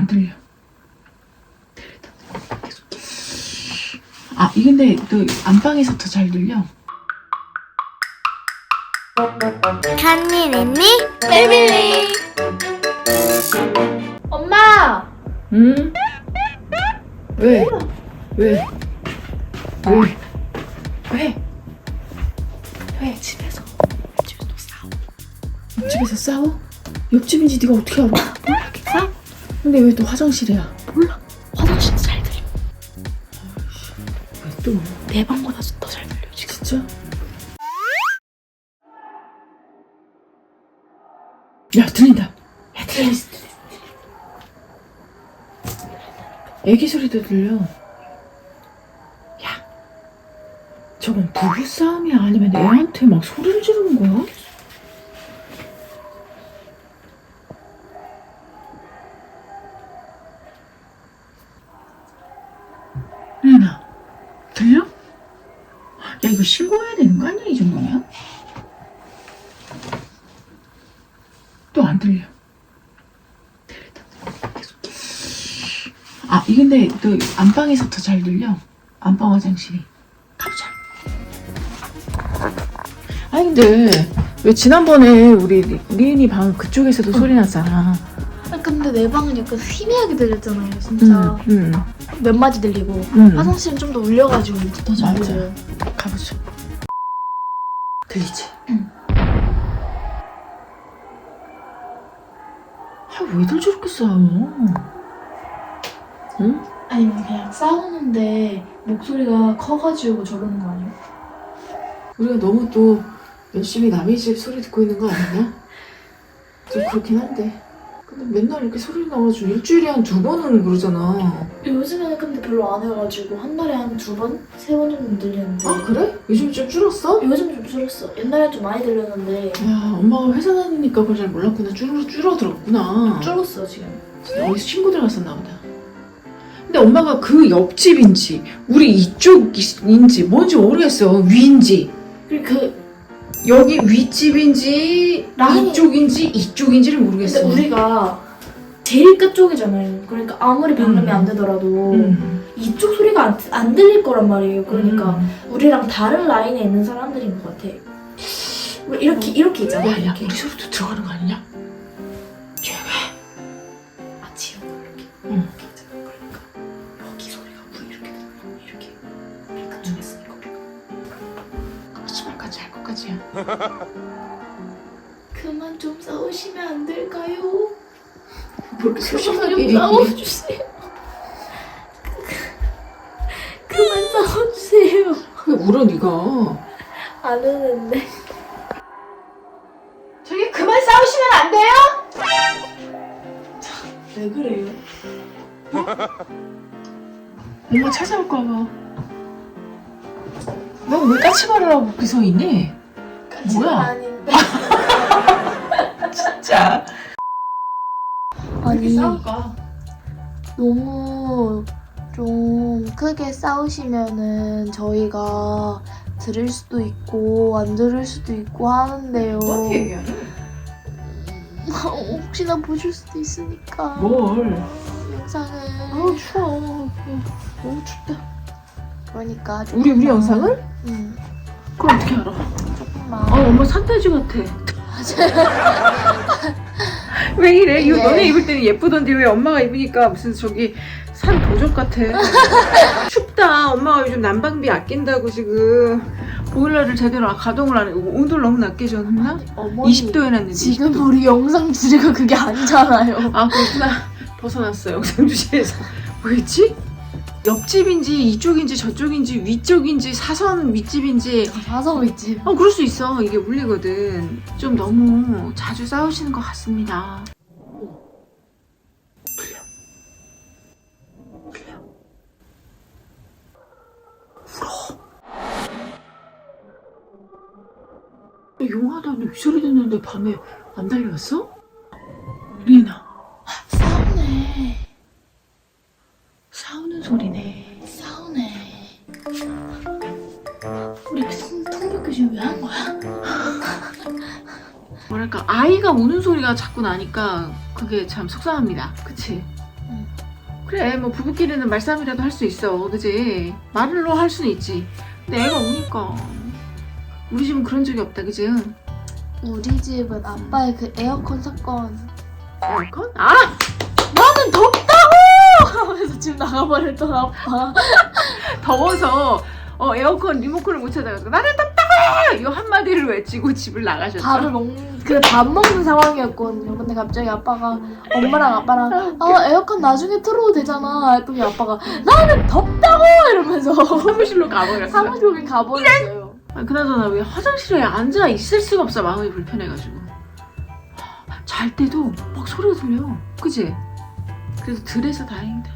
안 들려. 아, 이근데 또 안방에서 더 잘 들려. 간니 랜니 패밀리. 엄마! 응? 왜? 왜? 왜? 왜? 왜? 집에서 싸워. 옆집에서 싸워? 옆집인지 네가 어떻게 알아? 몰라. 근데 왜 또 화장실이야? 몰라. 화장실 잘 들려. 왜 또? 내 방보다 더 잘 들려 지금. 진짜? 야, 들린다. 야, 들렸어. 애기 소리도 들려. 야, 저건 부부싸움이야? 아니면 애한테 막 소리를 지르는 거야? 혜연아, 들려? 야, 이거 신고해야 되는 거 아니야, 이 정도면? 또 안 들려. 아, 이근데 또 안방에서 더 잘 들려. 안방 화장실이. 가보자. 아니 근데 왜 지난번에 우리 리은이 방 그쪽에서도 소리 났잖아. 근데 내 방은 약간 희미하게 들렸잖아요 진짜. 몇 마디 들리고 화장실은 좀 더 울려가지고 더 잘 맞아. 들려요. 가보자. 들리지? 응. 아, 왜들 저렇게 싸워? 응? 아니면 그냥 싸우는데 목소리가 커가지고 저러는 거 아니에요? 우리가 너무 또 열심히 남의 집 소리 듣고 있는 거 아니냐? 좀 그렇긴 한데. 근데 맨날 이렇게 소리 나가지고 일주일에 한 2번은 그러잖아. 요즘에는 근데 별로 안 해가지고 한 달에 한 2번? 3번 정도 들리는데. 아, 그래? 요즘 좀 줄었어? 요즘 좀 줄었어. 옛날엔 좀 많이 들렸는데 야, 엄마가 회사 다니니까 그걸 잘 몰랐구나. 줄어들었구나. 줄었어 지금. 어디서 친구들 갔었나 보다. 근데 엄마가 그 옆집인지 우리 이쪽인지 뭔지 모르겠어. 위인지 그리고 그 여기 윗집인지 라인이- 이쪽인지를 모르겠어. 근데 우리가 제일 끝쪽이잖아요. 그러니까 아무리 방음이 안 되더라도 이쪽 소리가 안 들릴 거란 말이에요. 그러니까 우리랑 다른 라인에 있는 사람들인 것 같아. 우리 이렇게 있잖아. 야, 이렇게. 우리 소리도 들어가는 거 아니냐? 조용해. 아 지금 이렇게. 응. 이렇게 있잖아. 그러니까 여기 소리가 뭐 이렇게 들려. 이렇게. 우리 그쪽에 있으니까 우리가. 거짓말까지 할 것까지야. 그만 좀 싸우시면 안 될까요? 그렇게 그만 좀 싸워주세요. 그만 싸워주세요. 왜 울어 네가? 안 우는데. 저기 그만 싸우시면 안 돼요? 왜 그래요? 엄마 찾아올까 봐. 너 왜 까치발을 하고 그렇게 서 있니? 까치는 뭐야? 아닌데. 진짜. 아니 싸울까? 너무 좀 크게 싸우시면은 저희가 들을 수도 있고 안 들을 수도 있고 하는데요. 어떻게 얘기하니? 혹시나 보실 수도 있으니까 뭘? 영상을. 아우 추워. 너무 춥다. 그러니까 우리 영상을? 응. 그럼 어떻게 알아? 조금만. 엄마 산돼지 같아. 왜 이래? 이거 네. 너네 입을 때는 예쁘던데 왜 엄마가 입으니까 무슨 저기 산 도적 같아. 춥다. 엄마가 요즘 난방비 아낀다고 지금 보일러를 제대로 가동을 안 해. 온도를 너무 낮게 줬나? 어머니 20도 해놨는데. 지금 20도. 우리 영상 주제가 그게 아니잖아요. 아, 그렇구나. 벗어났어. 영상 주제에서. 뭐였지? 옆집인지 이쪽인지 저쪽인지 위쪽인지 사선 윗집인지. 사서 있지. 그럴 수 있어. 이게 울리거든. 좀 너무 자주 싸우시는 것 같습니다. 들려. 들려. 울어. 용하다는 목소리 듣는데 밤에 안 달려왔어? 리나. 싸우네. 싸우는 소리네. 싸우네. 우리 통역교 지금 왜 한 거야? 뭐랄까 아이가 우는 소리가 자꾸 나니까 그게 참 속상합니다. 그치? 그래 뭐 부부끼리는 말싸움이라도 할 수 있어 그지? 말로 할 수는 있지. 근데 애가 우니까 우리 집은 그런 적이 없다 그지? 우리 집은 아빠의 그 에어컨 사건 에어컨? 아! 나는 덥다고! 하면서 집 나가버렸던 아빠. 더워서 에어컨 리모컨을 못 찾아가지고 나는 덥다고! 이 한마디를 외치고 집을 나가셨죠. 밥 먹는 상황이었거든요. 근데 갑자기 아빠가 엄마랑 아빠랑 에어컨 나중에 틀어도 되잖아 했더니 아빠가 나는 덥다고! 이러면서 사무실로 가버렸어. 사무실로 가버렸어요. 아니, 그나저나 왜 화장실에 앉아 있을 수가 없어. 마음이 불편해가지고. 잘 때도 막 소리가 들려. 그지? 그래서 덜해서 다행이다.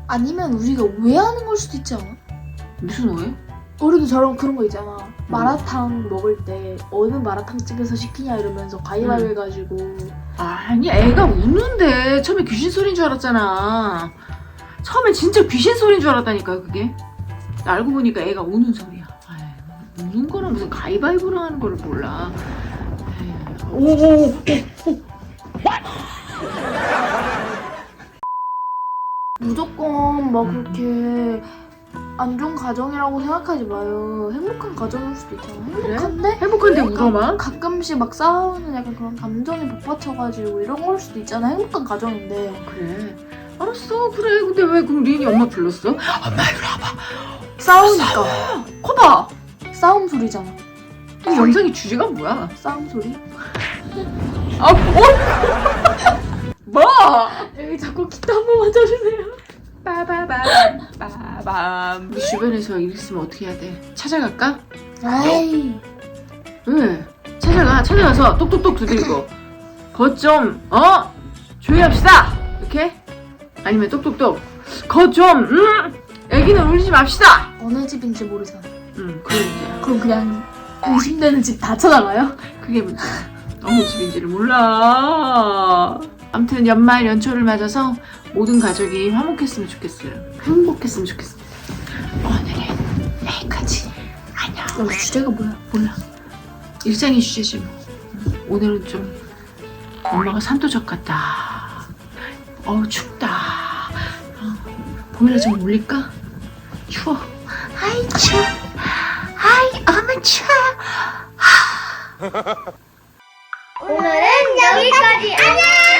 아니면 우리가 오해하는 걸 수도 있지 않아? 무슨 오해? 우리도 저런 그런 거 있잖아. 마라탕 먹을 때 어느 마라탕 집에서 시키냐 이러면서 가위바위보 해가지고 아니 애가 우는데 처음에 귀신 소리인 줄 알았잖아. 처음에 진짜 귀신 소리인 줄 알았다니까 그게. 알고 보니까 애가 우는 소리야. 아이, 우는 거랑 무슨 가위바위보랑 하는 거를 몰라. 오오오. 무조건 막 그렇게 안 좋은 가정이라고 생각하지 마요. 행복한 가정일 수도 있잖아. 행복한데? 행복한데 울어 막? 가끔씩 막 싸우는 약간 그런 감정이 복받쳐가지고 이런 걸 수도 있잖아. 행복한 가정인데. 그래. 알았어 그래. 근데 왜 그럼 리인이 엄마 불렀어? 엄마 이리 와봐. 싸우니까. 커봐. 싸움 소리잖아. 이 영상의 주제가 뭐야? 싸움 소리? 아 뭐? 여기 자꾸 기타 한 번만 쳐주세요. 빠바밤. 우리 주변에서 일 있으면 어떻게 해야 돼? 찾아갈까? 아이. 왜? 찾아가서 똑똑똑 두들고 거 좀 조용히 합시다 이렇게? 아니면 똑똑똑 거 좀 애기는 울리지 맙시다. 어느 집인지 모르잖아. 그게 문제야. 그럼 그냥 의심되는 집 다 찾아가요? 그게 문제야. 어느 집인지를 몰라. 아무튼 연말 연초를 맞아서 모든 가족이 화목했으면 좋겠어요. 행복했으면 좋겠어요. 오늘은 여기까지. 안녕. 여기 주제가 뭐야? 몰라. 일상의 주제지 뭐. 오늘은 좀 엄마가 산도적 같다. 춥다. 보일러 좀 올릴까? 추워. 아이 추워. 아이 어머 추워. 오늘은 여기까지. 안녕!